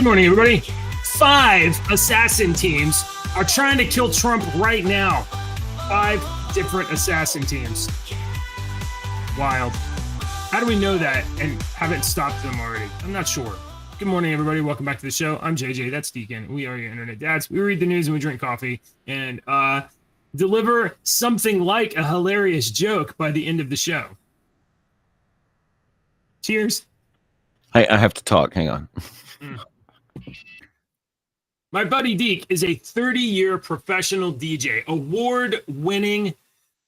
Good morning, everybody. 5 assassin teams are trying to kill Trump right now. 5 different assassin teams. Wild. How do we know that and haven't stopped them already? I'm not sure. Good morning, everybody. Welcome back to the show. I'm JJ. That's Deacon. We are your internet dads. We read the news and we drink coffee and deliver something like a hilarious joke by the end of the show. Cheers. I have to talk. Hang on. My buddy Deke is a 30-year professional DJ, award-winning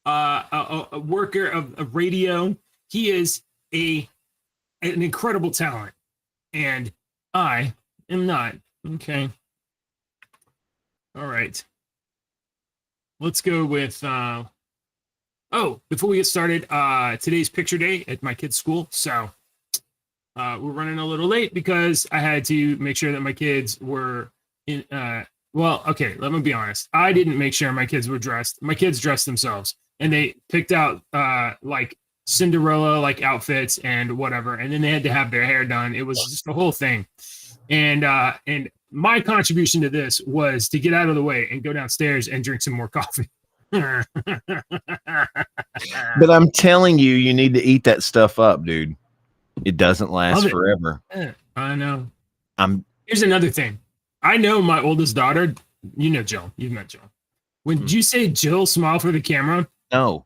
a worker of radio. He is an incredible talent, and I am not. Okay. All right. Let's go with, before we get started, today's picture day at my kid's school. So we're running a little late because I had to make sure that my kids were let me be honest. I didn't make sure my kids were dressed. My kids dressed themselves, and they picked out like Cinderella like outfits and whatever, and then they had to have their hair done. It was just the whole thing. And my contribution to this was to get out of the way and go downstairs and drink some more coffee. But I'm telling you, you need to eat that stuff up, dude. It doesn't last forever. I know. Here's another thing. I know my oldest daughter. You know Jill. You've met Jill. When you say Jill, smile for the camera. No.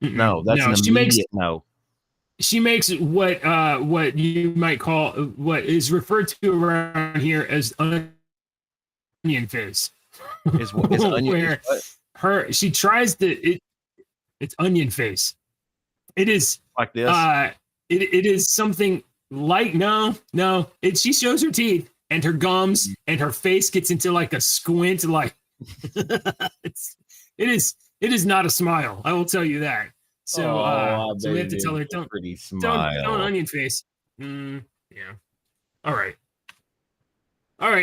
No, that's an immediate no. She makes what you might call what is referred to around here as onion face. Is onion where she tries to it's onion face. It is like this. It is something like she shows her teeth and her gums and her face gets into like a squint, like it is not a smile. I will tell you that. So, so we have to tell her don't onion face. Yeah. All right.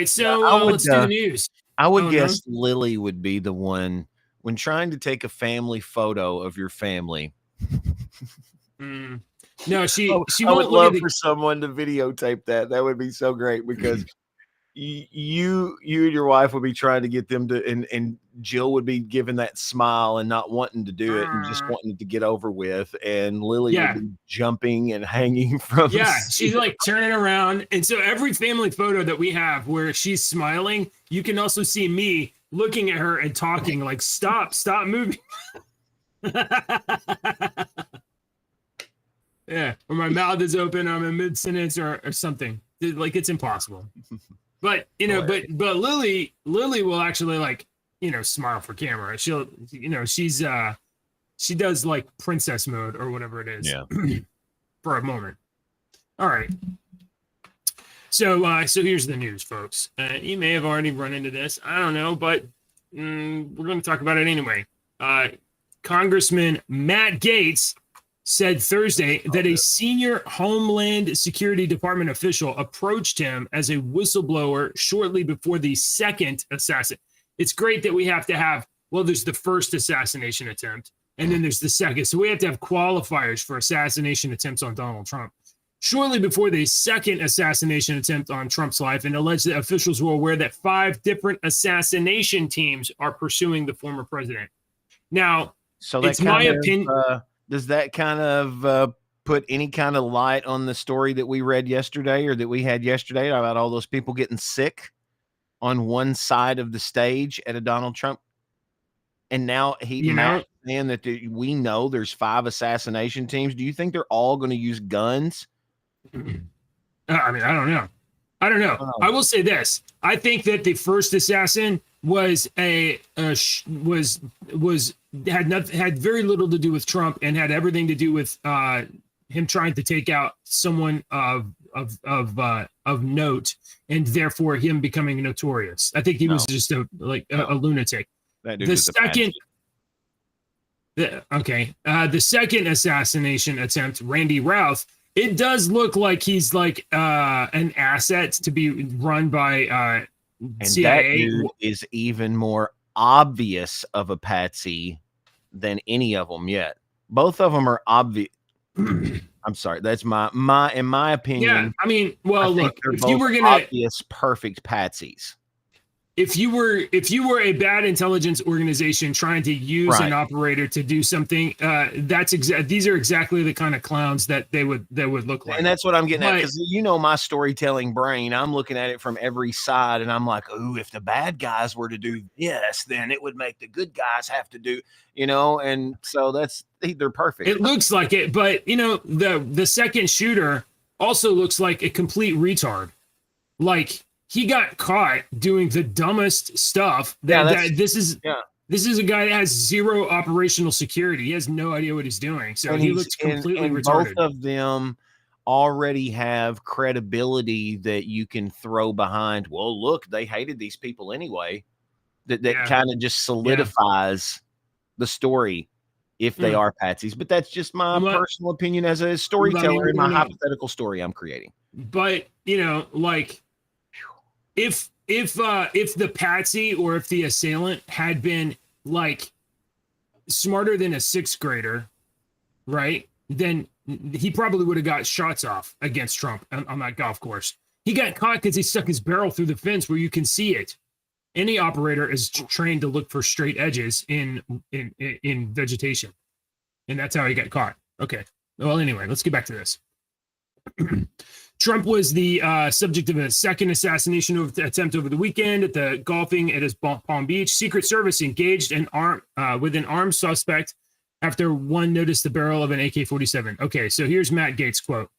So let's do the news. I would guess Lily would be the one when trying to take a family photo of your family. No, she I would love for someone to videotape that. That would be so great because you and your wife would be trying to get them to, and Jill would be giving that smile and not wanting to do it and just wanting it to get over with. And Lily would be jumping and hanging from. Yeah, she's like turning around. And so every family photo that we have where she's smiling, you can also see me looking at her and talking like, stop moving. Yeah, or my mouth is open, I'm in mid-sentence or something. Like it's impossible. But but Lily will actually like, smile for camera. She'll she does like princess mode or whatever it is. Yeah. For a moment. All right. So here's the news, folks. You may have already run into this. I don't know, but we're going to talk about it anyway. Congressman Matt Gaetz said Thursday that a senior Homeland Security Department official approached him as a whistleblower shortly before the second assassin. It's great that we have to have, there's the first assassination attempt, and then there's the second. So we have to have qualifiers for assassination attempts on Donald Trump. Shortly before the second assassination attempt on Trump's life, and alleged that officials were aware that 5 different assassination teams are pursuing the former president. Now, so it's my opinion. Does that kind of put any kind of light on the story that we read yesterday or that we had yesterday about all those people getting sick on one side of the stage at a Donald Trump? And now saying that we know there's 5 assassination teams. Do you think they're all going to use guns? I mean, I don't know. I will say this. I think that the first assassin was had very little to do with Trump and had everything to do with him trying to take out someone of note, and therefore him becoming notorious. I think he was just a lunatic. The second assassination attempt, Randy Routh, it does look like he's like an asset to be run by and CIA. That dude is even more obvious of a patsy than any of them yet. Both of them are obvious. I'm sorry. That's my in my opinion. Yeah, I mean, well, I think look, they're if both you were gonna, obvious, perfect patsies. if you were a bad intelligence organization trying to use an operator to do something, these are exactly the kind of clowns that they would look like. And that's what I'm getting at, because my storytelling brain, I'm looking at it from every side, and I'm like, oh, if the bad guys were to do this, then it would make the good guys have to do, and so they're perfect. It looks like it, but the second shooter also looks like a complete retard. Like, he got caught doing the dumbest stuff. This is a guy that has zero operational security. He has no idea what he's doing. So he looks completely retarded. Both of them already have credibility that you can throw behind. Well, look, they hated these people anyway. That kind of just solidifies the story if they are patsies. But that's just my personal opinion as a storyteller in my hypothetical story I'm creating. But like, if the patsy or if the assailant had been like smarter than a sixth grader, right, then he probably would have got shots off against Trump on that golf course. He got caught because he stuck his barrel through the fence where you can see it. Any operator is trained to look for straight edges in vegetation, and that's how he got caught. Okay. Well, anyway, let's get back to this. Trump was the subject of a second assassination attempt over the weekend at the golfing at his Palm Beach. Secret Service engaged with an armed suspect after one noticed the barrel of an AK-47. Okay, so here's Matt Gaetz' quote.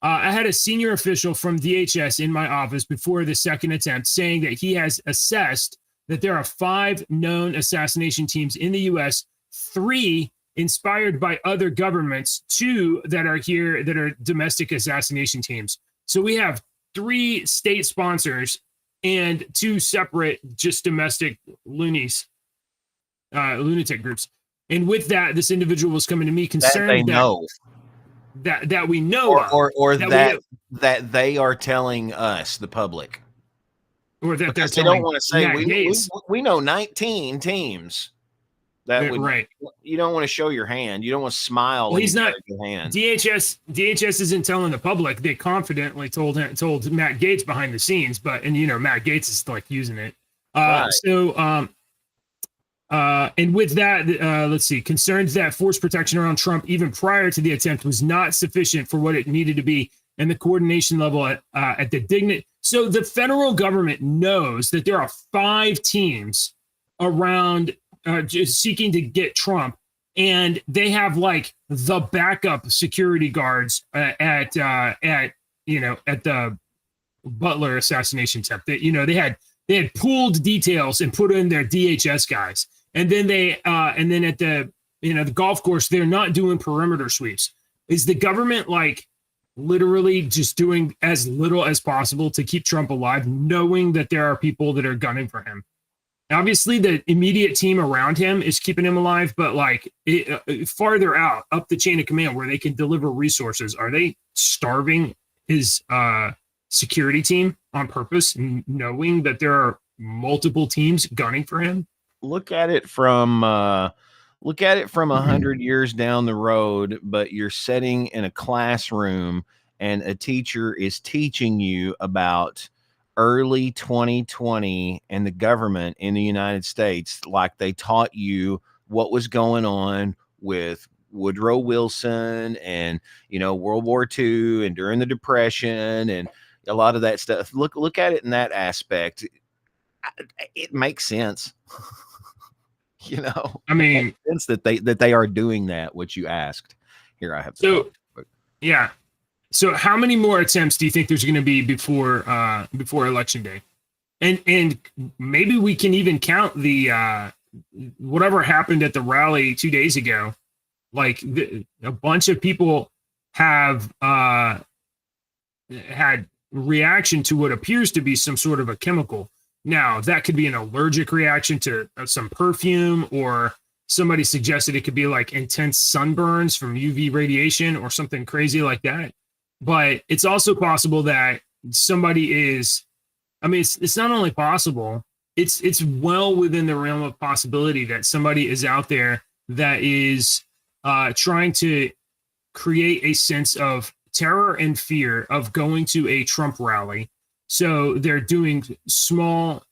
I had a senior official from DHS in my office before the second attempt saying that he has assessed that there are 5 known assassination teams in the U.S., 3 inspired by other governments, 2 that are here that are domestic assassination teams. So we have 3 state sponsors and 2 separate just domestic lunatic groups. And with that, this individual was coming to me concerned that they know that we know or that they are telling us, the public, or that because they don't want to say we know 19 teams. That would, right. You don't want to show your hand. You don't want to smile. Well, he's not. Your hand. DHS isn't telling the public. They confidently told Matt Gaetz behind the scenes, but Matt Gaetz is like using it. Right. So and with that, let's see. Concerns that force protection around Trump even prior to the attempt was not sufficient for what it needed to be, and the coordination level at the dignity. So the federal government knows that there are 5 teams around. Just seeking to get Trump, and they have like the backup security guards at the Butler assassination attempt. They had pooled details and put in their DHS guys, and then and then at the the golf course they're not doing perimeter sweeps. Is the government like literally just doing as little as possible to keep Trump alive, knowing that there are people that are gunning for him? Obviously, the immediate team around him is keeping him alive, but like farther out up the chain of command where they can deliver resources, are they starving his security team on purpose, knowing that there are multiple teams gunning for him? Look at it from 100 years down the road, but you're sitting in a classroom and a teacher is teaching you about early 2020 and the government in the United States, like they taught you what was going on with Woodrow Wilson and World War II and during the Depression and a lot of that stuff. Look at it in that aspect. It makes sense. I mean, sense that they are doing that, what you asked. Here I have yeah. So how many more attempts do you think there's going to be before Election Day? And maybe we can even count the whatever happened at the rally 2 days ago. Like a bunch of people have had reaction to what appears to be some sort of a chemical. Now, that could be an allergic reaction to some perfume, or somebody suggested it could be like intense sunburns from UV radiation or something crazy like that. But it's also possible that somebody is, I mean, it's not only possible, it's well within the realm of possibility that somebody is out there that is trying to create a sense of terror and fear of going to a Trump rally. So they're doing small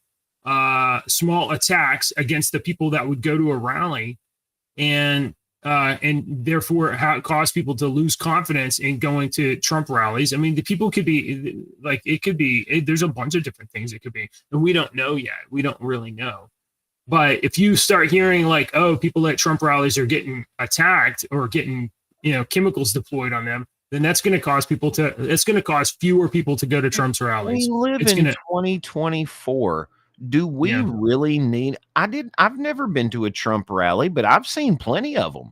attacks against the people that would go to a rally, and therefore cause people to lose confidence in going to Trump rallies. I mean, the people could be like, it could be, there's a bunch of different things it could be, and we don't know yet. We don't really know. But if you start hearing like, oh, people at Trump rallies are getting attacked or getting, chemicals deployed on them, then that's going to cause fewer people to go to Trump's rallies. We live in 2024. Do we really need? I've never been to a Trump rally, but I've seen plenty of them.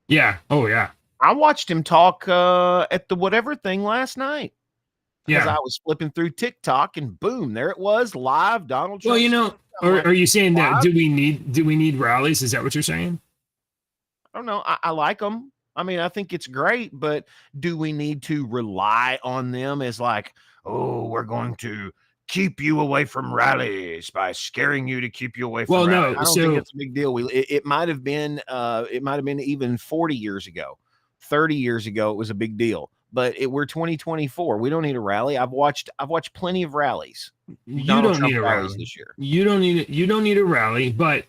Yeah. Oh yeah. I watched him talk at the whatever thing last night. Because I was flipping through TikTok and boom, there it was live. Donald Trump. Well, are you saying that do we need rallies? Is that what you're saying? I don't know. I like them. I mean, I think it's great, but do we need to rely on them as like, oh, we're going to keep you away from rallies by scaring you to keep you away from rallies? I don't think it's a big deal. It might have been even 40 years ago, 30 years ago, it was a big deal. But we're 2024. We don't need a rally. I've watched plenty of rallies. You don't need a rally this year. You don't need a rally, but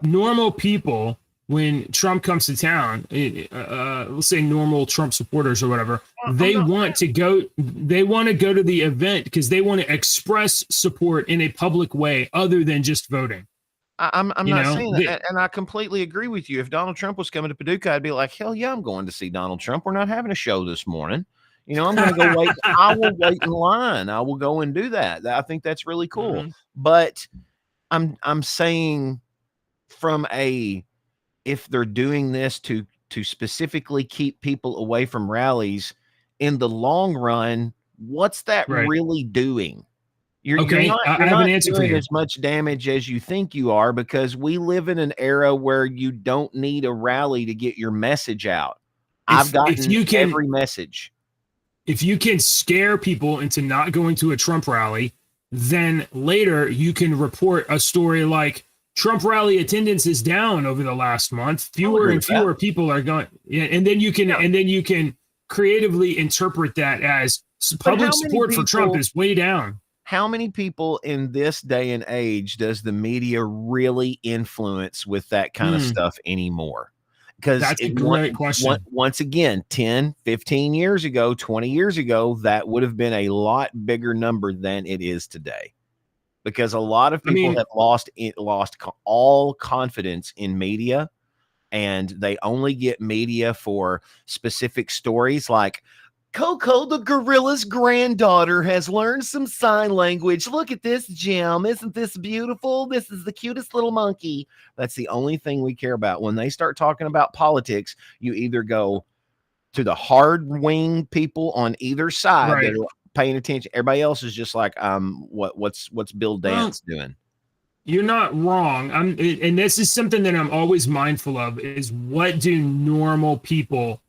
normal people, when Trump comes to town, let's say normal Trump supporters or whatever, they want to go to the event because they want to express support in a public way other than just voting. I'm not saying that, and I completely agree with you. If Donald Trump was coming to Paducah, I'd be like, hell yeah, I'm going to see Donald Trump. We're not having a show this morning. I'm going to go wait. I will wait in line. I will go and do that. I think that's really cool. Mm-hmm. But I'm saying if they're doing this to specifically keep people away from rallies, in the long run, what's that really doing? You're not doing as much damage as you think you are, because we live in an era where you don't need a rally to get your message out. I've gotten every message. If you can scare people into not going to a Trump rally, then later you can report a story like Trump rally attendance is down over the last month. Fewer and fewer people are going. Yeah, and then you can creatively interpret that as public support for Trump is way down. How many people in this day and age does the media really influence with that kind of stuff anymore? Because that's a great question. Once again, 10, 15 years ago, 20 years ago, that would have been a lot bigger number than it is today. Because a lot of people have lost all confidence in media, and they only get media for specific stories like, Coco the gorilla's granddaughter has learned some sign language. Look at this, Jim. Isn't this beautiful? This is the cutest little monkey. That's the only thing we care about. When they start talking about politics, you either go to the hard wing people on either side that are paying attention. Everybody else is just like, what's Bill Dance doing? You're not wrong. And this is something that I'm always mindful of, is what do normal people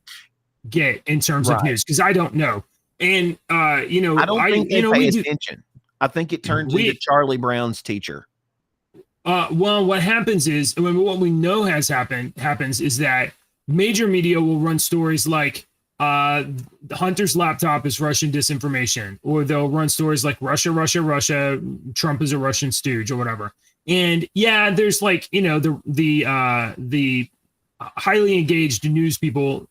get in terms of news, because I don't know. And I don't think they pay attention. I think it turns into Charlie Brown's teacher. Well, what happens is, what we know happens is that major media will run stories like Hunter's laptop is Russian disinformation, or they'll run stories like Russia, Trump is a Russian stooge, or whatever. And there's the highly engaged news people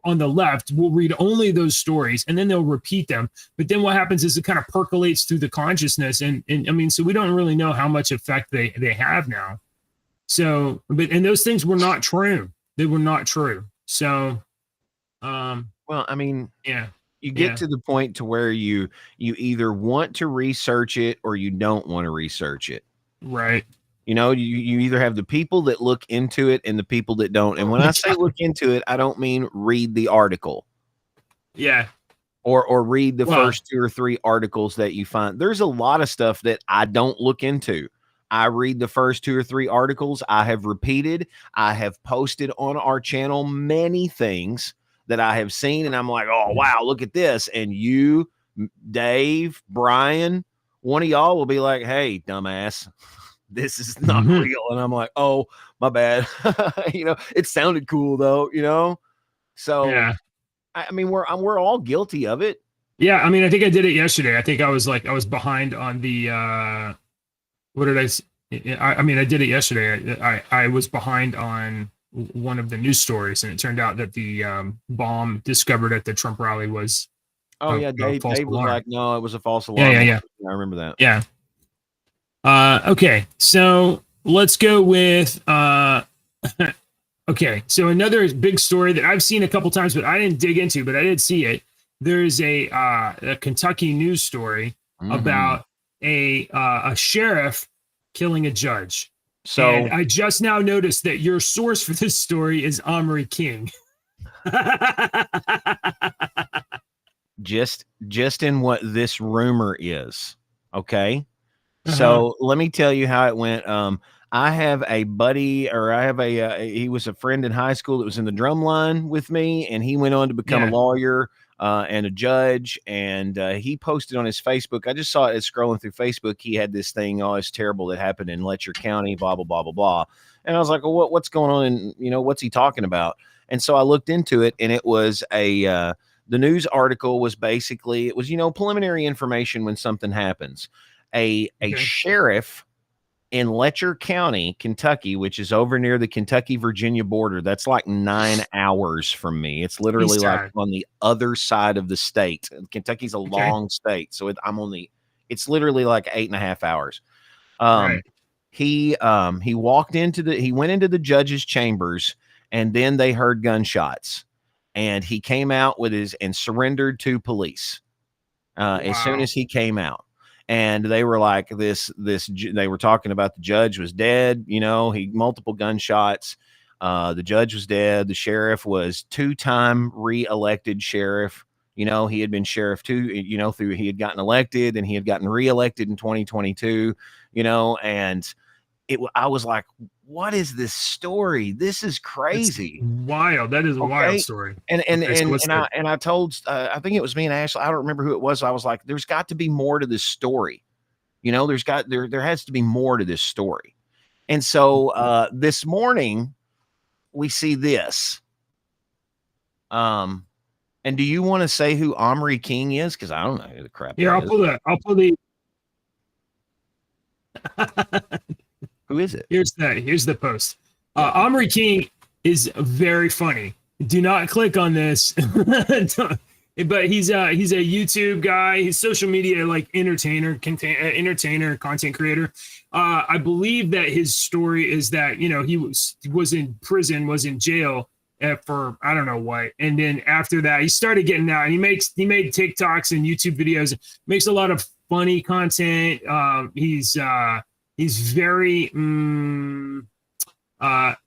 on the left will read only those stories and then they'll repeat them. But then what happens is it kind of percolates through the consciousness. And so we don't really know how much effect they have now. So, and those things were not true. They were not true. So, you get to the point to where you either want to research it or you don't want to research it. Right. You either have the people that look into it and the people that don't. And when I say look into it, I don't mean read the article. Yeah. Or read the first 2 or 3 articles that you find. There's a lot of stuff that I don't look into. I read the first 2 or 3 articles. I have repeated. I have posted on our channel many things that I have seen. And I'm like, oh, wow, look at this. And you, Dave, Brian, one of y'all will be like, hey, dumbass, this is not real. And I'm like, oh, my bad. It sounded cool though, So Yeah. I mean, we're all guilty of it. Yeah, I mean, I think I did it yesterday. I think I was behind on the what did I s- I mean, I did it yesterday. I was behind on one of the news stories, and it turned out that the bomb discovered at the Trump rally was Oh yeah, a Dave, false Dave was alarm. like, no, it was a false Yeah, alarm. yeah. I remember that. Yeah. Okay, so let's go with okay, so another big story that I've seen a couple times, but I didn't dig into, but I did see it. There's a Kentucky news story about a sheriff killing a judge. So And I just now noticed that your source for this story is Omri King. just in what this rumor is, okay? So let me tell you how it went. I have a buddy, or I have he was a friend in high school that was in the drum line with me, and he went on to become a lawyer and a judge. And he posted on his Facebook. I just saw it scrolling through Facebook. He had this thing, oh, it's terrible that happened in Letcher County, blah, blah, blah, blah, blah. And I was like, well, what's going on? And, what's he talking about? And so I looked into it, and it was the news article was basically, it was, preliminary information when something happens. A sheriff in Letcher County, Kentucky, which is over near the Kentucky-Virginia border. That's like 9 hours from me. It's literally like on the other side of the state. Kentucky's a long state, so it's literally like 8.5 hours. Right. He went into the judge's chambers, and then they heard gunshots, and he came out and surrendered to police as soon as he came out. And they were like, they were talking about the judge was dead, he multiple gunshots. The judge was dead. The sheriff was 2-time re-elected sheriff. He had been sheriff too, he had gotten elected, and he had gotten re-elected in 2022, and I was like, what is this story? This is crazy. It's wild. That is a wild story. And I told, I think it was me and Ashley, I don't remember who it was. I was like, there's got to be more to this story. There has to be more to this story. And so this morning we see this. And do you want to say who Omri King is? Because I don't know who the crap. Yeah, I'll pull the Who is it? Here's the post. Omri King is very funny. Do not click on this. But he's a YouTube guy. He's social media entertainer, content creator. I believe that his story is that he was in prison, was in jail for I don't know what, and then after that he started getting out. And he made TikToks and YouTube videos. Makes a lot of funny content. He's very,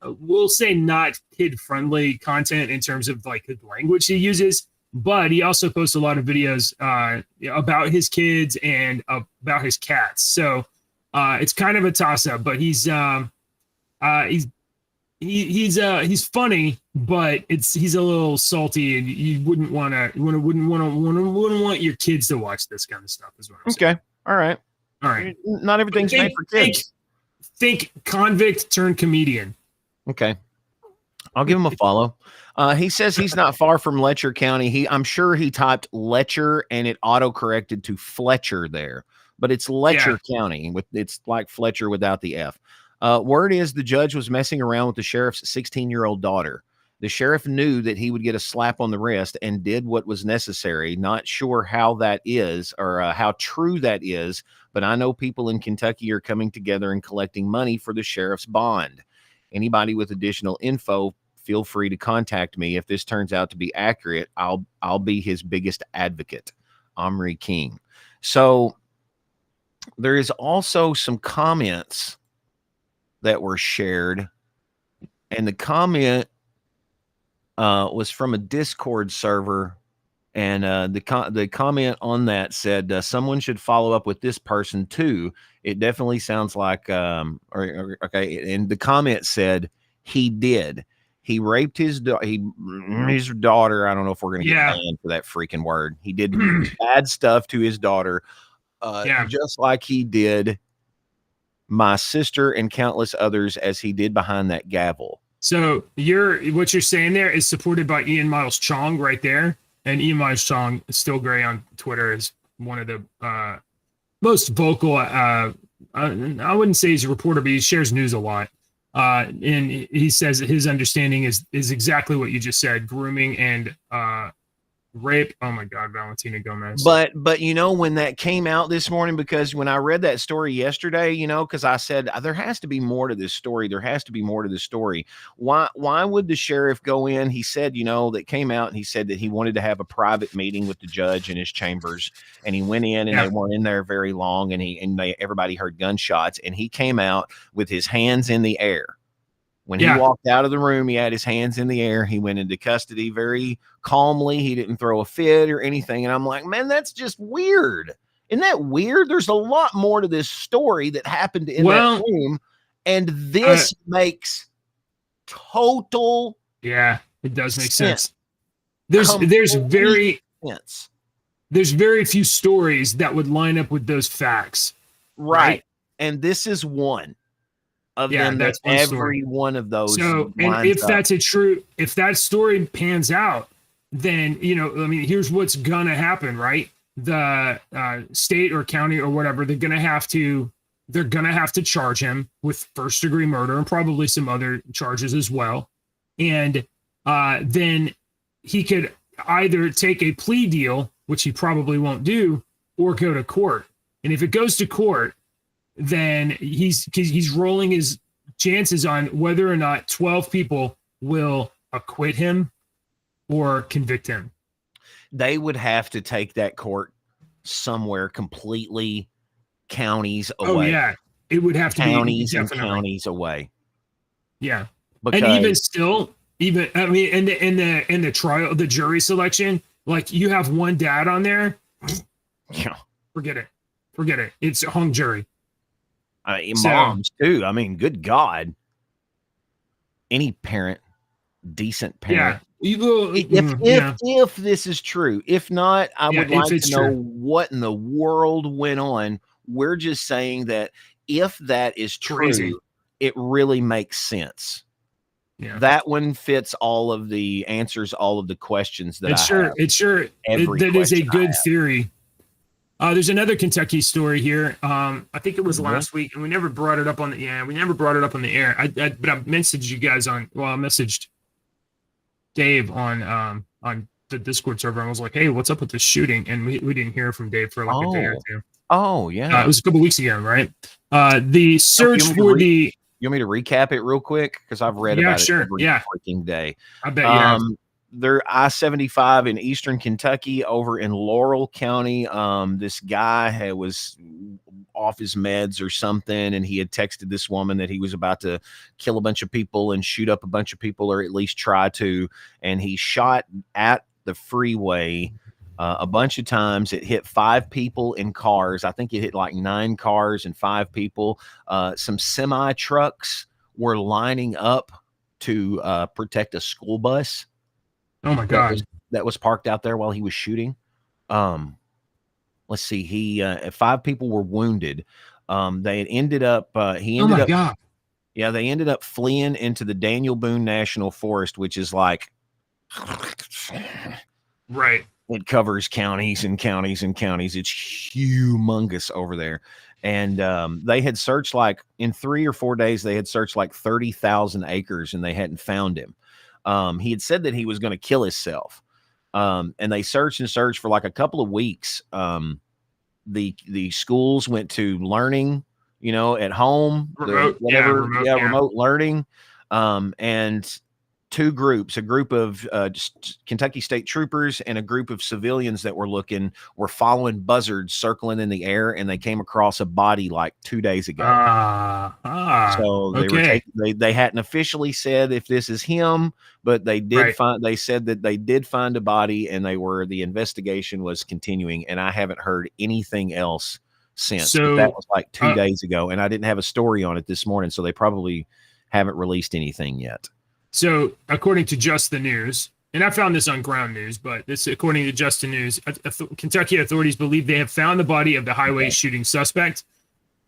we'll say not kid-friendly content in terms of the language he uses, but he also posts a lot of videos about his kids and about his cats. So it's kind of a toss-up, but he's funny, but he's a little salty, and you wouldn't want your kids to watch this kind of stuff as well. Okay, all right. All right. Not everything's made for kids. Think convict turned comedian. Okay. I'll give him a follow. He says he's not far from Letcher County. I'm sure he typed Letcher and it auto-corrected to Fletcher there, but it's Letcher County. It's like Fletcher without the F. Word is the judge was messing around with the sheriff's 16-year-old daughter. The sheriff knew that he would get a slap on the wrist and did what was necessary. Not sure how that is or how true that is, but I know people in Kentucky are coming together and collecting money for the sheriff's bond. Anybody with additional info, feel free to contact me. If this turns out to be accurate, I'll be his biggest advocate. Omri King. So there is also some comments that were shared, and the comment was from a Discord server, and the comment on that said someone should follow up with this person too. It definitely sounds like okay. And the comment said he did. He raped his daughter. I don't know if we're gonna get banned for that freaking word. He did bad stuff to his daughter, just like he did my sister and countless others, as he did behind that gavel. So what you're saying there is supported by Ian Miles Chong right there, and Ian Miles Chong, still gray on Twitter, is one of the most vocal. I wouldn't say he's a reporter, but he shares news a lot. And he says that his understanding is exactly what you just said: grooming and rape. Oh my God, Valentina Gomez. But when that came out this morning, because when I read that story yesterday, because I said there has to be more to this story. There has to be more to this story. Why would the sheriff go in? He said, that came out, and he said that he wanted to have a private meeting with the judge in his chambers, and he went in, and they weren't in there very long, and everybody heard gunshots, and he came out with his hands in the air. When he walked out of the room, he had his hands in the air. He went into custody very calmly. He didn't throw a fit or anything. And I'm like, man, that's just weird. Isn't that weird? There's a lot more to this story that happened in that room. And this makes total it does make sense. There's very few stories that would line up with those facts. Right. And this is one. That's every one of those. So, and if that story pans out, then here's what's gonna happen, right? The state or county or whatever, they're gonna have to charge him with first-degree murder and probably some other charges as well. And then he could either take a plea deal, which he probably won't do, or go to court. And if it goes to court, then he's rolling his chances on whether or not 12 people will acquit him or convict him. They would have to take that court somewhere completely counties away. Oh yeah, it would have to be counties away. Yeah, because, and even still, in the trial, the jury selection, like you have one dad on there. Yeah, forget it. It's a hung jury. Moms too. I mean, good God. Any parent, decent parent. If this is true. If not, I would like to know what in the world went on. We're just saying that if that is true, it really makes sense. Yeah. That one fits all of the answers, all of the questions that that is a good theory. There's another Kentucky story here. I think it was last week, and we never brought it up on the air. But I messaged you guys I messaged Dave on the Discord server, and I was like, "Hey, what's up with this shooting?" And we didn't hear from Dave for like a day or two. Oh yeah, it was a couple weeks ago, right? The search for the. You want me to recap it real quick because I've read about it every freaking day. I bet you have. They're I-75 in eastern Kentucky over in Laurel County. This guy was off his meds or something, and he had texted this woman that he was about to kill a bunch of people and shoot up a bunch of people, or at least try to. And he shot at the freeway a bunch of times. It hit 5 people in cars. I think it hit like 9 cars and 5 people. Some semi trucks were lining up to protect a school bus. Oh my God! That was parked out there while he was shooting. Let's see. 5 people were wounded. They had ended up. They ended up fleeing into the Daniel Boone National Forest, which is like, right. It covers counties and counties and counties. It's humongous over there. And they had searched in 3 or 4 days. They had searched 30,000 acres, and they hadn't found him. He had said that he was going to kill himself. And they searched and searched for a couple of weeks. The schools went to learning, at home, remote learning. And 2 groups, a group of Kentucky State Troopers and a group of civilians that were following buzzards circling in the air, and they came across a body 2 days ago. So they hadn't officially said if this is him, but they did they said that they did find a body, and the investigation was continuing, and I haven't heard anything else since. So, but that was 2 days ago, and I didn't have a story on it this morning, so they probably haven't released anything yet. So, according to Just the News, and I found this on Ground News, but this, according to Just the News, Kentucky authorities believe they have found the body of the highway shooting suspect.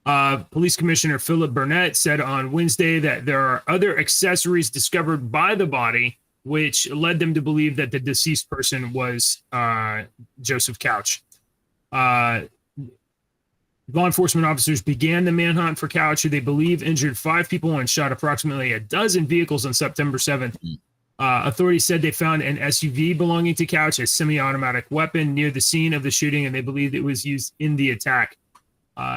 Police Commissioner Philip Burnett said on Wednesday that there are other accessories discovered by the body, which led them to believe that the deceased person was Joseph Couch. Law enforcement officers began the manhunt for Couch, who they believe injured 5 people and shot approximately a dozen vehicles on September 7th. Authorities said they found an SUV belonging to Couch, a semi-automatic weapon, near the scene of the shooting, and they believed it was used in the attack.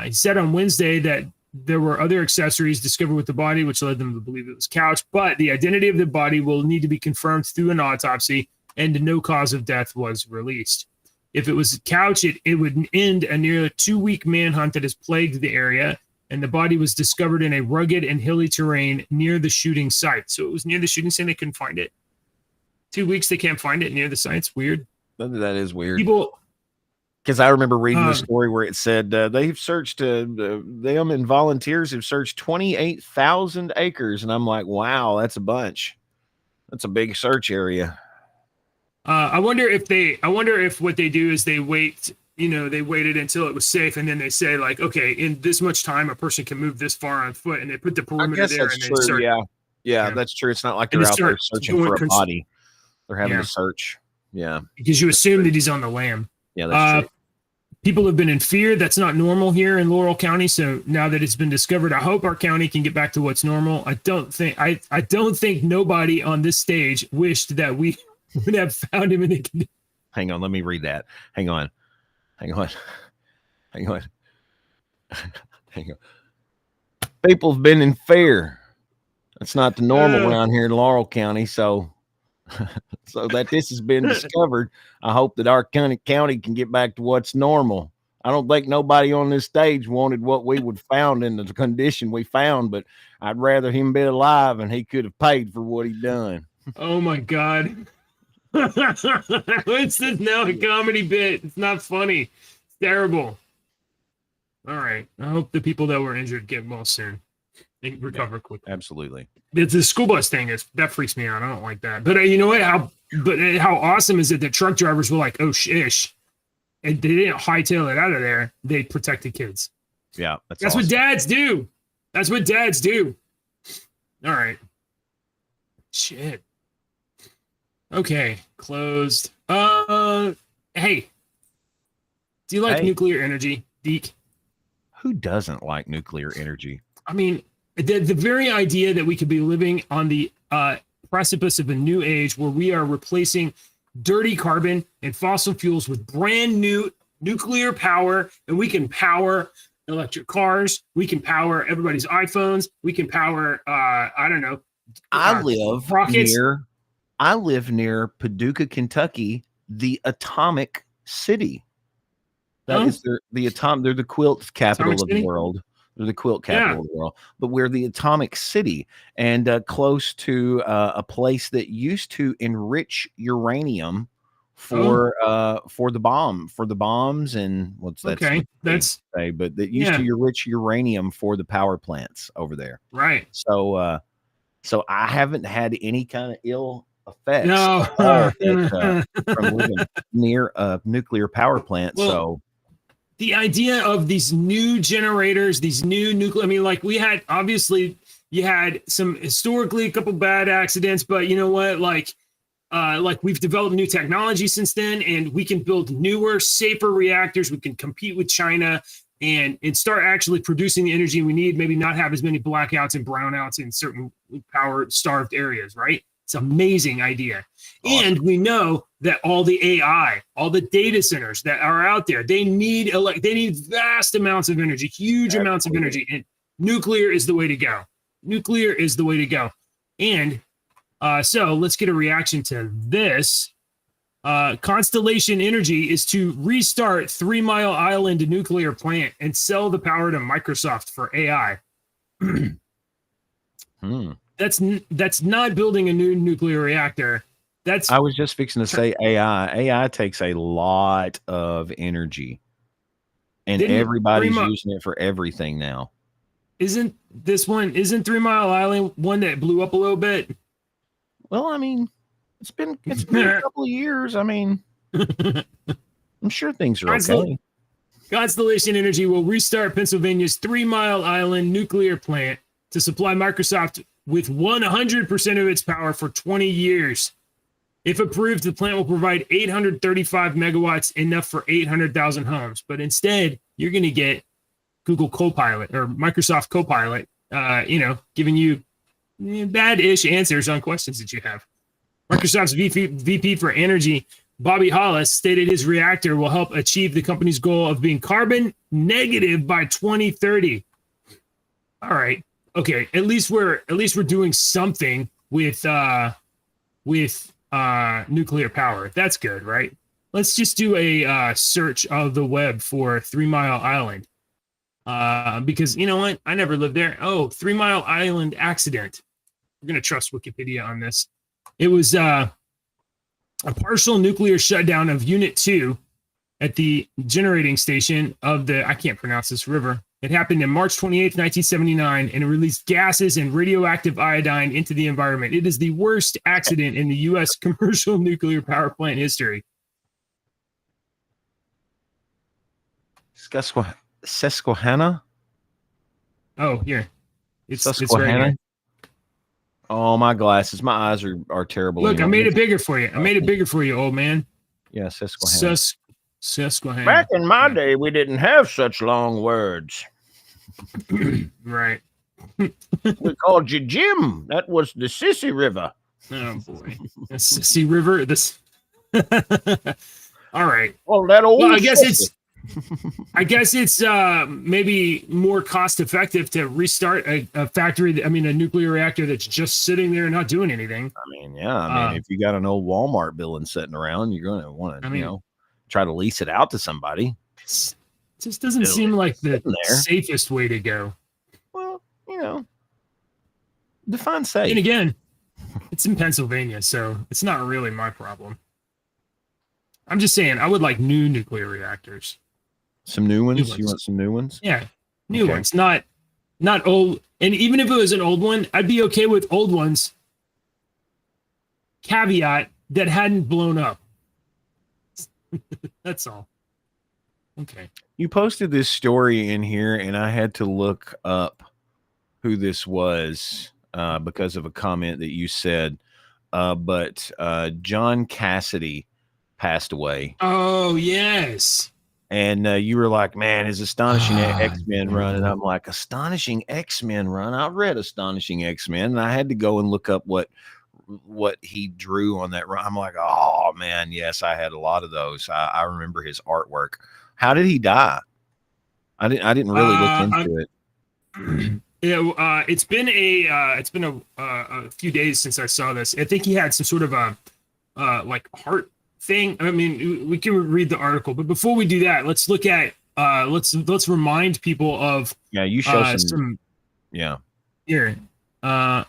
He said on Wednesday that there were other accessories discovered with the body, which led them to believe it was Couch, but the identity of the body will need to be confirmed through an autopsy, and no cause of death was released. If it was Couch, it would end a near 2-week manhunt that has plagued the area, and the body was discovered in a rugged and hilly terrain near the shooting site. So it was near the shooting site, they couldn't find it. 2 weeks, they can't find it near the site. It's weird. That is weird. People... Because I remember reading the story where it said they've searched, them and volunteers have searched 28,000 acres. And I'm like, wow, that's a bunch. That's a big search area. I wonder if what they do is they wait, they waited until it was safe. And then they say like, okay, in this much time, a person can move this far on foot, and they put the perimeter there. That's true. Yeah, that's true. It's not like they're out there searching for a body. They're having to search. Yeah. Because you assume that he's on the lam. Yeah, that's true. People have been in fear. That's not normal here in Laurel County. So now that it's been discovered, I hope our county can get back to what's normal. I don't think nobody on this stage wished that we would have found him in the condition. Hang on, let me read that. Hang on. People have been in fear. That's not the normal around here in Laurel County. So that this has been discovered, I hope that our county can get back to what's normal. I don't think nobody on this stage wanted what we would found in the condition we found, but I'd rather him be alive and he could have paid for what he done. Oh my God. It's now a comedy bit. It's not funny. It's terrible. All right. I hope the people that were injured get well soon and recover quickly. Absolutely. The school bus thing that freaks me out. I don't like that. But you know what? How awesome is it that truck drivers were like, oh shish, and they didn't hightail it out of there. They protected kids. Yeah, that's awesome. What dads do. That's what dads do. All right. Shit. Okay, closed. Hey, do you like nuclear energy, Deke? Who doesn't like nuclear energy? I mean, the very idea that we could be living on the precipice of a new age where we are replacing dirty carbon and fossil fuels with brand new nuclear power, and we can power electric cars, we can power everybody's iPhones, we can power I don't know. I live near Paducah, Kentucky, the atomic city. That is the atom. They're the quilt capital of the world. They're the quilt capital of the world. But we're the atomic city, and close to a place that used to enrich uranium for the bombs, and what's that? Okay, that's say, but that used to enrich uranium for the power plants over there. Right. So I haven't had any kind of ill effects from living near a nuclear power plant. Well, so the idea of these new generators, these new nuclear, I mean, like you had some historically a couple bad accidents, but you know what? Like we've developed new technology since then, and we can build newer, safer reactors. We can compete with China and start actually producing the energy we need, maybe not have as many blackouts and brownouts in certain power starved areas, right? It's an amazing idea. Awesome. And we know that all the AI, all the data centers that are out there, they need vast amounts of energy, huge amounts of energy. And nuclear is the way to go. Nuclear is the way to go. And so let's get a reaction to this. Constellation Energy is to restart 3 Mile Island nuclear plant and sell the power to Microsoft for AI. That's not building a new nuclear reactor. I was just fixing to say AI. AI takes a lot of energy, and everybody's using it for everything now. Isn't 3 Mile Island one that blew up a little bit? Well, I mean, it's been a couple of years. I mean, I'm sure things are okay. Constellation Energy will restart Pennsylvania's 3 Mile Island nuclear plant to supply Microsoft with 100% of its power for 20 years. If approved, the plant will provide 835 megawatts, enough for 800,000 homes. But instead, you're going to get Google Copilot or Microsoft Copilot, giving you bad-ish answers on questions that you have. Microsoft's VP for Energy, Bobby Hollis, stated his reactor will help achieve the company's goal of being carbon negative by 2030. All right. Okay. At least we're doing something with nuclear power. That's good, right? Let's just do a search of the web for 3 Mile Island. Because you know what? I never lived there. Oh, 3 Mile Island accident. We're going to trust Wikipedia on this. It was a partial nuclear shutdown of Unit 2 at the generating station of the, I can't pronounce this river. It happened in March 28th, 1979, and it released gases and radioactive iodine into the environment. It is the worst accident in the U.S. commercial nuclear power plant history. Susquehanna? Oh, here. It's right Susquehanna? here. Oh, my glasses. My eyes are terrible. Look, I made it bigger for you. I made it bigger for you, old man. Yeah, Susquehanna. Susquehanna. Back in my day, we didn't have such long words. Right. We called you Jim. That was the Sissy River. Oh, boy. The Sissy River. This. All right. Oh, that old. Well, I guess it's maybe more cost effective to restart a factory. A nuclear reactor that's just sitting there and not doing anything. If you got an old Walmart building sitting around, you're going to want to, try to lease it out to somebody. It just doesn't seem like the safest way to go. Well, define safe. And again, it's in Pennsylvania, so it's not really my problem. I'm just saying, I would like new nuclear reactors. Some new ones? You want some new ones? Yeah, new ones, not old. And even if it was an old one, I'd be okay with old ones. Caveat that hadn't blown up. That's all. Okay. You posted this story in here, and I had to look up who this was because of a comment that you said. But John Cassidy passed away. Oh, yes. And you were like, man, his Astonishing X-Men run. And I'm like, Astonishing X-Men run? I read Astonishing X-Men, and I had to go and look up what he drew on that run. I'm like, oh, man, yes, I had a lot of those. I remember his artwork. How did he die? I didn't really look into it. Yeah, it's been a few days since I saw this. I think he had some sort of a heart thing. I mean, we can read the article, but before we do that, let's look at let's remind people of you show some here. How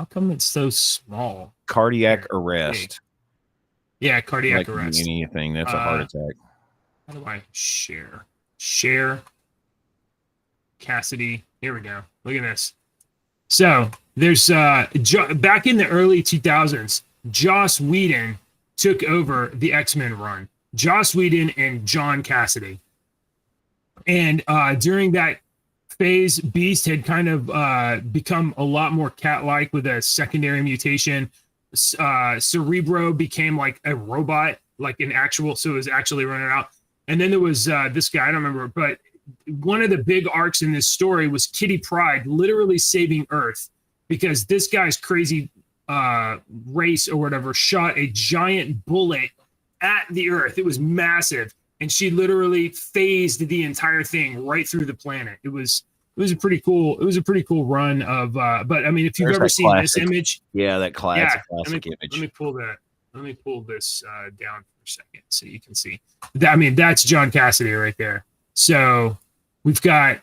come it's so small? Cardiac arrest. Yeah, cardiac arrest. Anything that's a heart attack. How do I share Cassidy? Here we go. Look at this. So there's back in the early 2000s, Joss Whedon took over the X-Men run. Joss Whedon and John Cassidy. And during that phase, Beast had kind of become a lot more cat-like with a secondary mutation. Cerebro became like a robot, like an actual, so it was actually running out. And then there was this guy, I don't remember, but one of the big arcs in this story was Kitty Pryde literally saving Earth because this guy's crazy race or whatever shot a giant bullet at the Earth. It was massive, and she literally phased the entire thing right through the planet. It was a pretty cool run of but I mean, if you've ever seen this image, that classic image. Let me pull this down for a second so you can see that. I mean, that's John Cassidy right there. So we've got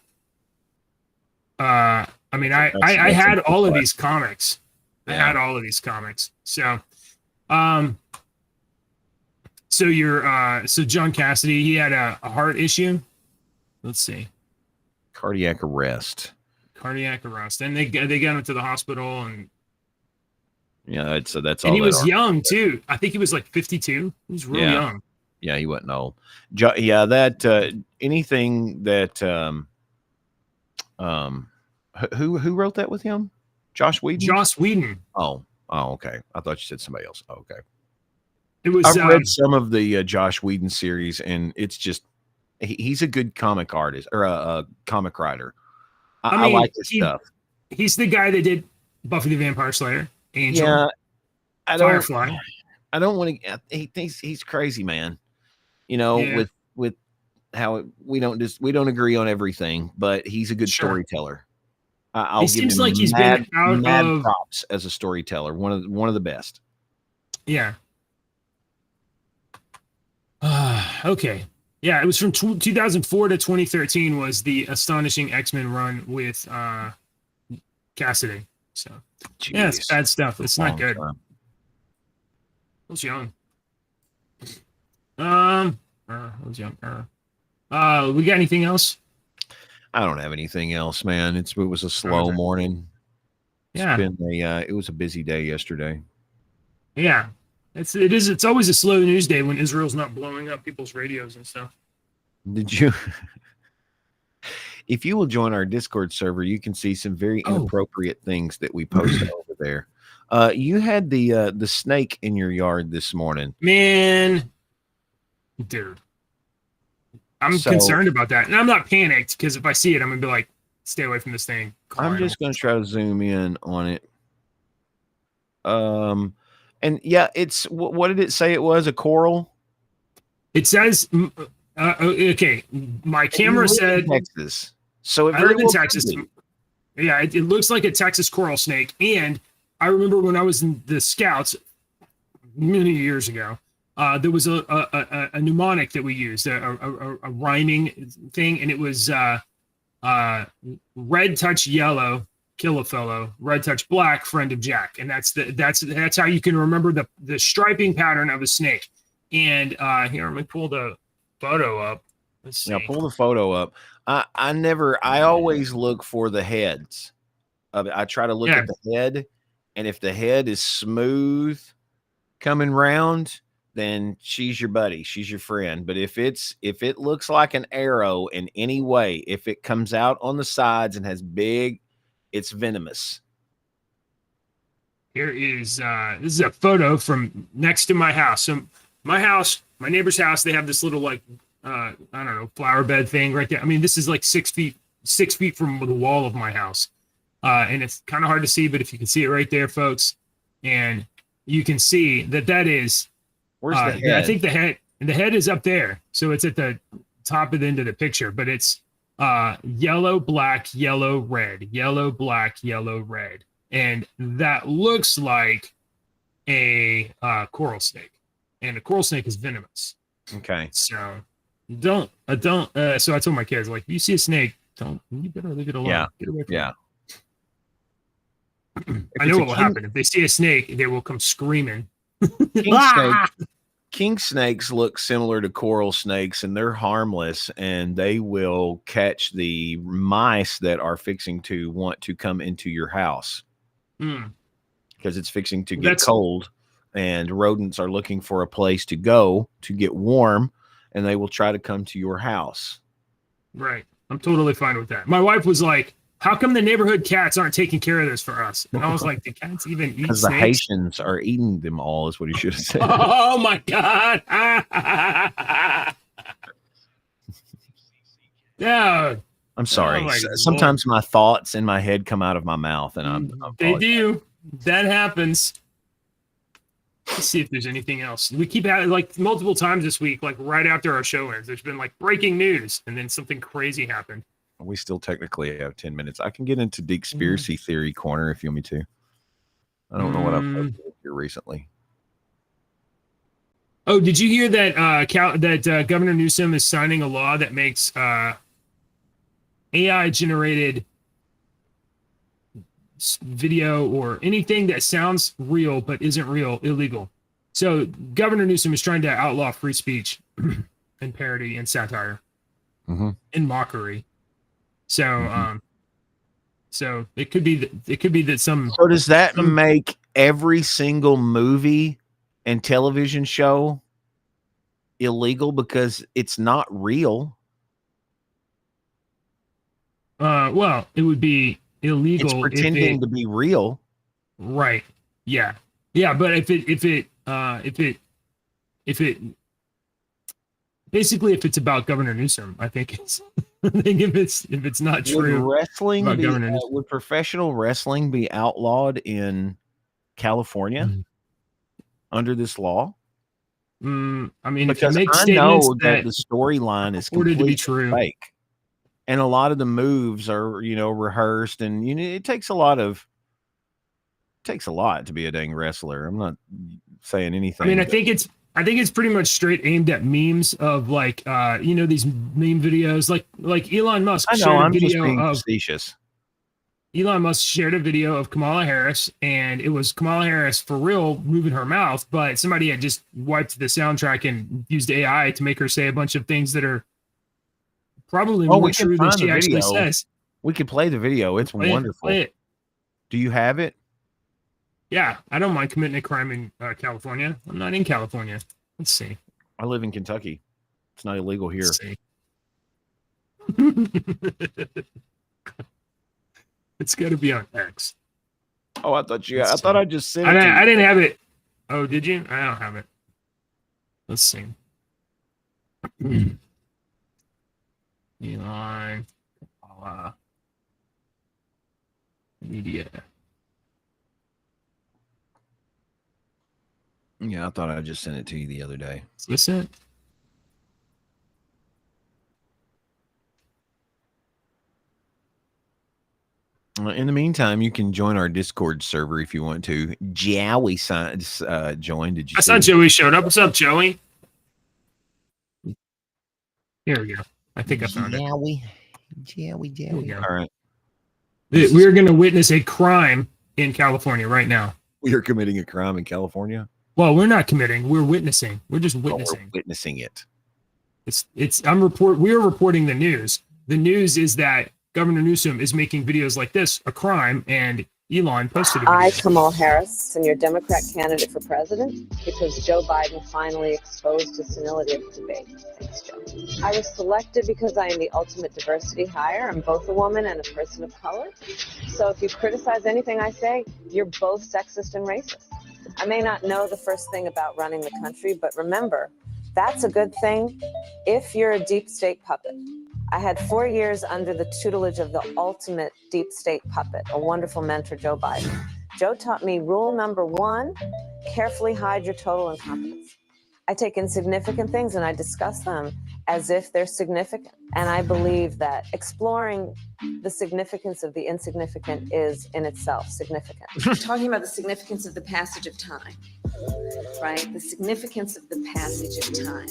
I had all of these comics. I had all of these comics. So so John Cassidy, he had a heart issue. Let's see. Cardiac arrest. And they got him to the hospital, and that's all. And he was young too. I think he was like 52. He was real young. Yeah, he wasn't old. Yeah, that anything that who wrote that with him? Josh Whedon. Joss Whedon. Oh, okay. I thought you said somebody else. Okay. It was. I've read some of the Josh Whedon series, and it's just he's a good comic artist or a comic writer. I like his stuff. He's the guy that did Buffy the Vampire Slayer, Angel, yeah, Firefly. I don't want to. He thinks he's crazy, man. You know, with how we don't agree on everything, but he's a good storyteller. I'll give him like he's been out of props as a storyteller. One of the best. Yeah. Okay. Yeah, it was from 2004 to 2013 was the Astonishing X-Men run with Cassidy. So yeah, it's bad stuff. It's not good. I was young. I was young. We got anything else? I don't have anything else, man. It was a slow morning. It was a busy day yesterday. Yeah. It's always a slow news day when Israel's not blowing up people's radios and stuff. Did you? If you will join our Discord server, you can see some very inappropriate things that we posted over there. You had the snake in your yard this morning. Man, dude. I'm concerned about that. And I'm not panicked because if I see it, I'm going to be like, stay away from this thing. I'm just going to try to zoom in on it. And yeah, it's what did it say it was? A coral? It says, okay, my camera said Texas. So I live in Texas. Yeah, it looks like a Texas coral snake. And I remember when I was in the Scouts many years ago, there was a mnemonic that we used, a rhyming thing, and it was red touch yellow, kill a fellow, red touch black, friend of Jack, and that's how you can remember the striping pattern of a snake. And here, let me pull the photo up. Let's see. Yeah, pull the photo up. I always look for the heads of it. I try to look at the head, and if the head is smooth coming round, then she's your buddy, she's your friend. But if it looks like an arrow in any way, if it comes out on the sides and has big, it's venomous. Here is this is a photo from next to my house. So my neighbor's house, they have this little I don't know, flower bed thing right there. I mean, this is like 6 feet from the wall of my house. And it's kind of hard to see, but if you can see it right there, folks, and you can see that is, where's the head? I think the head is up there. So it's at the top of the end of the picture, but it's yellow, black, yellow, red, yellow, black, yellow, red. And that looks like a coral snake, and a coral snake is venomous. Okay. So so I told my kids, like, if you see a snake, you better leave it alone. Yeah. Get away from it. If I know what will happen. If they see a snake, they will come screaming. King snakes look similar to coral snakes, and they're harmless, and they will catch the mice that are fixing to want to come into your house because it's fixing to get cold, and rodents are looking for a place to go to get warm, and they will try to come to your house. Right. I'm totally fine with that. My wife was like, how come the neighborhood cats aren't taking care of this for us? And I was like, do cats even eat snakes? Because the Haitians are eating them all, is what he should have said. Oh, my God. Yeah. I'm sorry. Sometimes my thoughts in my head come out of my mouth, and they do. That happens. Let's see if there's anything else. We keep having, like, multiple times this week, like right after our show ends, there's been like breaking news, and then something crazy happened. We still technically have 10 minutes. I can get into the conspiracy theory corner if you want me to. I don't know what I've heard here recently. Oh, did you hear that Governor Newsom is signing a law that makes AI generated video or anything that sounds real but isn't real illegal? So Governor Newsom is trying to outlaw free speech and parody and satire and mockery. So so it could be that some. So does that make every single movie and television show illegal because it's not real. Well, it would be illegal. It's pretending to be real. Right. Yeah. Yeah. But if it basically, if it's about Governor Newsom, I think if it's not true. Would professional wrestling be outlawed in California under this law? I mean, because I know that the storyline is completely fake, and a lot of the moves are rehearsed, and it takes a lot to be a dang wrestler. I'm not saying anything. I mean, I think it's pretty much straight aimed at memes of like these meme videos like Elon Musk. I know, I'm just being facetious. Elon Musk shared a video of Kamala Harris, and it was Kamala Harris for real moving her mouth, but somebody had just wiped the soundtrack and used AI to make her say a bunch of things that are probably more true than she actually says. We could play the video. It's wonderful. Play it. Do you have it? Yeah, I don't mind committing a crime in California. I'm not in California. Let's see. I live in Kentucky. It's not illegal here. Let's see. It's got to be on X. Oh, I thought I just sent it. I didn't have it. Oh, did you? I don't have it. Let's see. Elon Media. Yeah, I thought I just sent it to you the other day. Is this it? In the meantime, you can join our Discord server if you want to. Joey joined. Did you? I saw Joey showed up. What's up, Joey? Here we go. I think I found it. Joey. All right. We are going to witness a crime in California right now. We are committing a crime in California. Well, we're not committing. We're witnessing. We're just witnessing. We're witnessing it. We are reporting the news. The news is that Governor Newsom is making videos like this a crime, and Elon posted a video. I, Kamala Harris, am your Democrat candidate for president because Joe Biden finally exposed the senility of the debate. Thanks, Joe. I was selected because I am the ultimate diversity hire. I'm both a woman and a person of color. So if you criticize anything I say, you're both sexist and racist. I may not know the first thing about running the country, but remember, that's a good thing if you're a deep state puppet. I had 4 years under the tutelage of the ultimate deep state puppet, a wonderful mentor, Joe Biden. Joe taught me rule number 1, carefully hide your total incompetence. I take insignificant things and I discuss them as if they're significant. And I believe that exploring the significance of the insignificant is in itself significant. We're talking about the significance of the passage of time, right? The significance of the passage of time.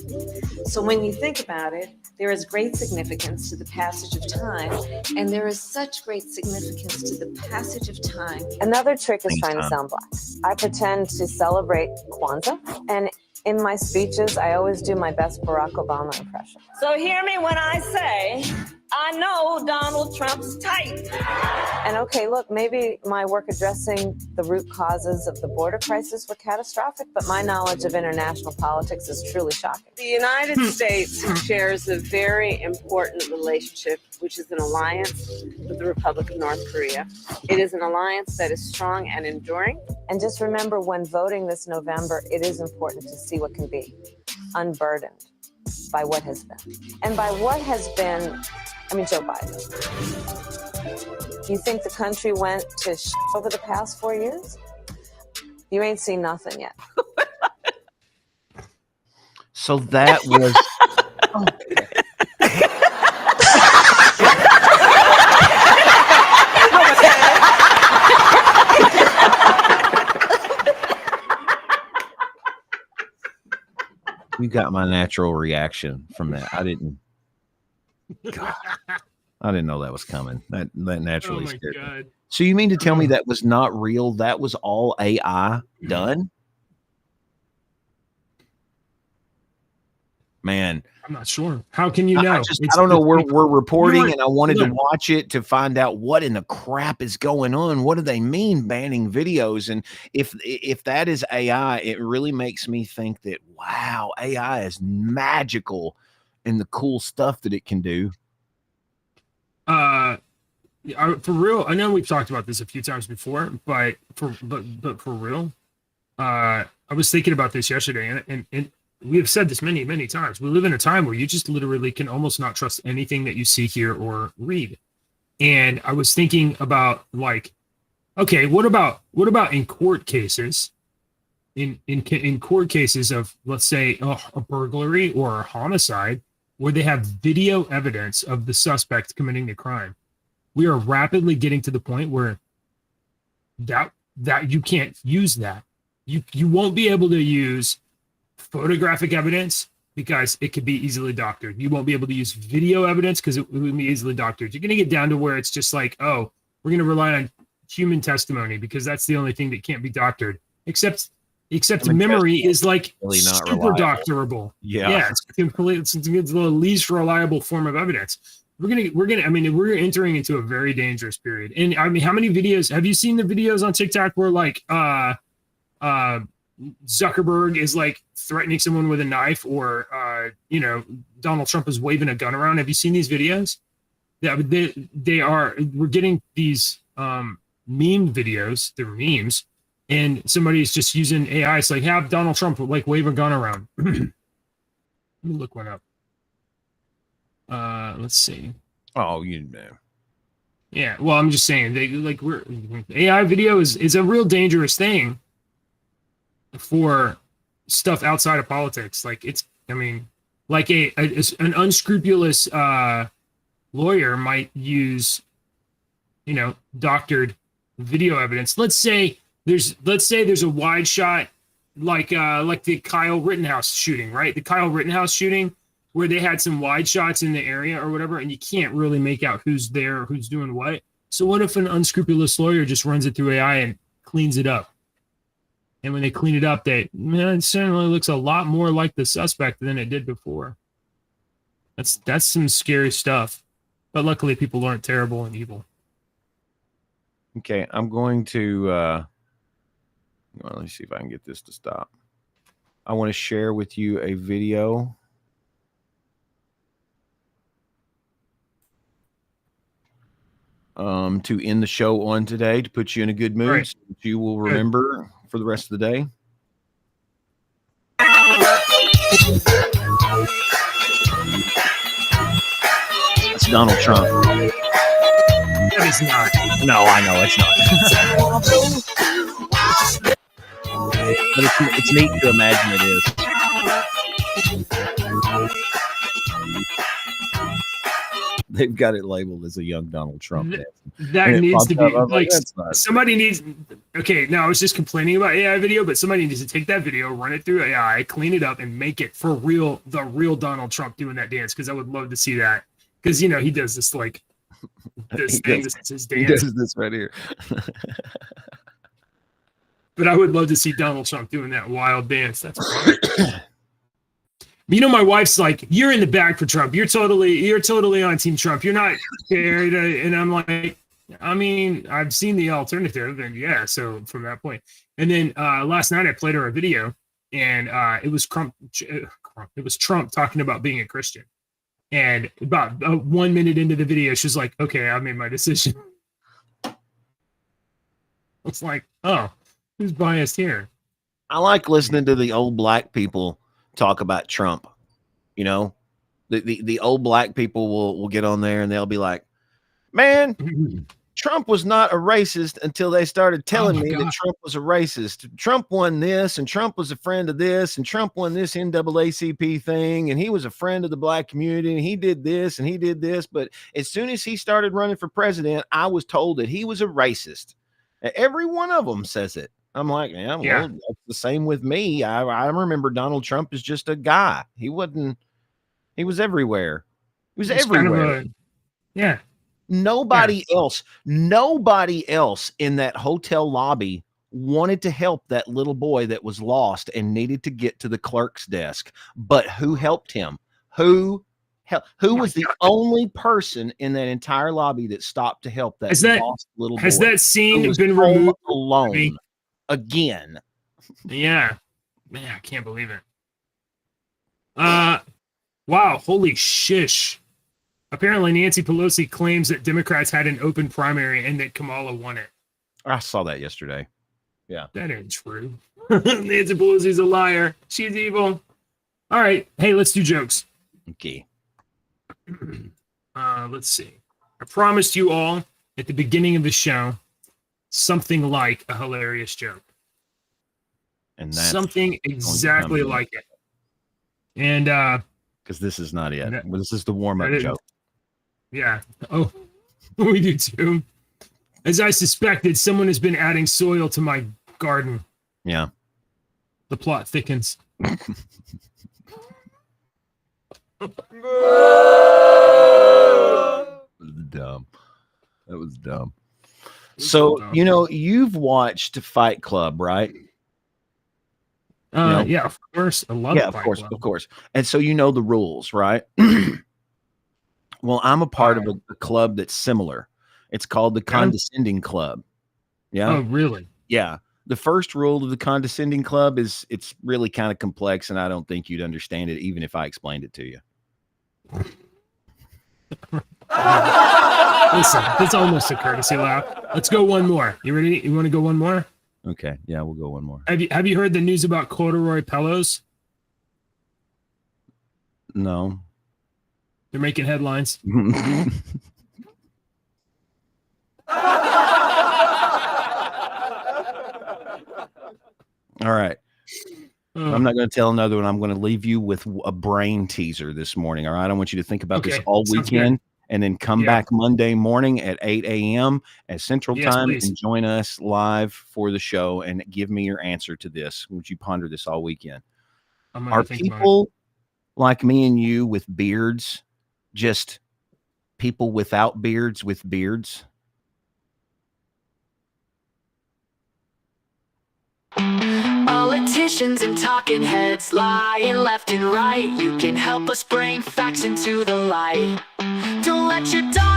So when you think about it, there is great significance to the passage of time, and there is such great significance to the passage of time. Another trick is trying to sound black. I pretend to celebrate Kwanzaa, and in my speeches, I always do my best Barack Obama impression. So hear me when I say, I know Donald Trump's tight. And okay, look, maybe my work addressing the root causes of the border crisis were catastrophic, but my knowledge of international politics is truly shocking. The United States shares a very important relationship, which is an alliance with the Republic of North Korea. It is an alliance that is strong and enduring. And just remember, when voting this November, it is important to see what can be unburdened by what has been. And by what has been, I mean, Joe Biden. You think the country went to over the past 4 years? You ain't seen nothing yet. So that was... You got my natural reaction from that. I didn't know that was coming. That naturally scared me. So you mean to tell me that was not real? That was all AI done? Man, I'm not sure. How can you know? I don't know where we're reporting, you're- and I wanted to look. watch it to find out what in the crap is going on. What do they mean banning videos? And if that is AI, it really makes me think that, wow, AI is magical in the cool stuff that it can do. For real, I know we've talked about this a few times before, but for real, I was thinking about this yesterday, and we have said this many times. We live in a time where you just literally can almost not trust anything that you see, hear, or read. And I was thinking about, like, okay, what about in court cases, in court cases of, let's say, a burglary or a homicide, where they have video evidence of the suspect committing the crime. We are rapidly getting to the point where that you can't use that. You won't be able to use photographic evidence because it could be easily doctored. You won't be able to use video evidence because it would be easily doctored. You're going to get down to where it's just like, oh, we're going to rely on human testimony because that's the only thing that can't be doctored. Except memory is like really not super reliable. doctorable. Yeah. It's the least reliable form of evidence. I mean, we're entering into a very dangerous period. And I mean, how many videos have you seen the videos on TikTok where, like, Zuckerberg is like threatening someone with a knife, or Donald Trump is waving a gun around? Have you seen these videos? Yeah, we're getting these meme videos. They're memes, and somebody's just using AI. It's like, have Donald Trump like wave a gun around. Let me look one up. Let's see. Oh, you know. Yeah, well, I'm just saying, AI video is a real dangerous thing for stuff outside of politics. Like, an unscrupulous lawyer might use, doctored video evidence. Let's say there's a wide shot, like the Kyle Rittenhouse shooting, right? The Kyle Rittenhouse shooting, where they had some wide shots in the area or whatever, and you can't really make out who's there, who's doing what. So what if an unscrupulous lawyer just runs it through AI and cleans it up? And when they clean it up, it certainly looks a lot more like the suspect than it did before. That's some scary stuff. But luckily, people aren't terrible and evil. Okay, I'm going to let me see if I can get this to stop. I want to share with you a video. To end the show on today, to put you in a good mood, Right. so that you will remember for the rest of the day. It's Donald Trump. That is not. No, I know it's not. But it's neat to imagine it is. They've got it labeled as a young Donald Trump. That needs to be like that's not somebody needs. Okay, now I was just complaining about AI video, but somebody needs to take that video, run it through AI, clean it up, and make it for real, the real Donald Trump doing that dance. Because I would love to see that. Because he does this like this thing. This is his He dance. does this right here. But I would love to see Donald Trump doing that wild dance. That's fun. My wife's like, you're in the bag for Trump. You're totally on Team Trump. You're not scared. And I'm like, I mean, I've seen the alternative, and yeah. So from that point, and then last night I played her a video, and it was Trump talking about being a Christian. And about 1 minute into the video, she's like, okay, I made my decision. It's like, oh, who's biased here? I like listening to the old black people talk about Trump. The old black people will get on there and they'll be like, man, Trump was not a racist until they started telling me that Trump was a racist. Trump won this, and Trump was a friend of this, and Trump won this NAACP thing, and he was a friend of the black community, and he did this, and he did this. But as soon as he started running for president, I was told that he was a racist. Every one of them says it. I'm like, yeah, well, that's the same with me. I remember Donald Trump as just a guy. He was everywhere. He was everywhere. Nobody else in that hotel lobby wanted to help that little boy that was lost and needed to get to the clerk's desk. But who helped him? Who was the only person in that entire lobby that stopped to help that lost little boy? Has that scene been home removed alone again? Yeah. Man, I can't believe it. Wow, holy shish. Apparently Nancy Pelosi claims that Democrats had an open primary and that Kamala won it. I saw that yesterday. Yeah. That ain't true. Nancy Pelosi's a liar. She's evil. All right. Hey, let's do jokes. Okay. Let's see. I promised you all at the beginning of the show something like a hilarious joke. And that's something exactly like it. And because this is not it. This is the warm-up joke. Yeah. Oh, we do too. As I suspected, someone has been adding soil to my garden. Yeah. The plot thickens. Dumb. That was dumb. So, you know, you've watched Fight Club, right? Yeah, of course. I love Fight Club. Of course. And so you know the rules, right? Well, I'm a part of a club that's similar. It's called the Condescending Club. Yeah. Oh, really? Yeah. The first rule of the Condescending Club is it's really kind of complex, and I don't think you'd understand it even if I explained it to you. Listen, it's almost a courtesy laugh. Let's go one more. You ready? You want to go one more? Okay. Yeah, we'll go one more. Have you heard the news about corduroy pillows? No. They're making headlines. All right. I'm not going to tell another one. I'm going to leave you with a brain teaser this morning. All right. I want you to think about this all weekend and then come back Monday morning at 8 a.m. at Central Time and join us live for the show and give me your answer to this. Would you ponder this all weekend? Are people like me and you with beards just people without beards with beards? Politicians and talking heads lying left and right. You can help us bring facts into the light. Don't let your dog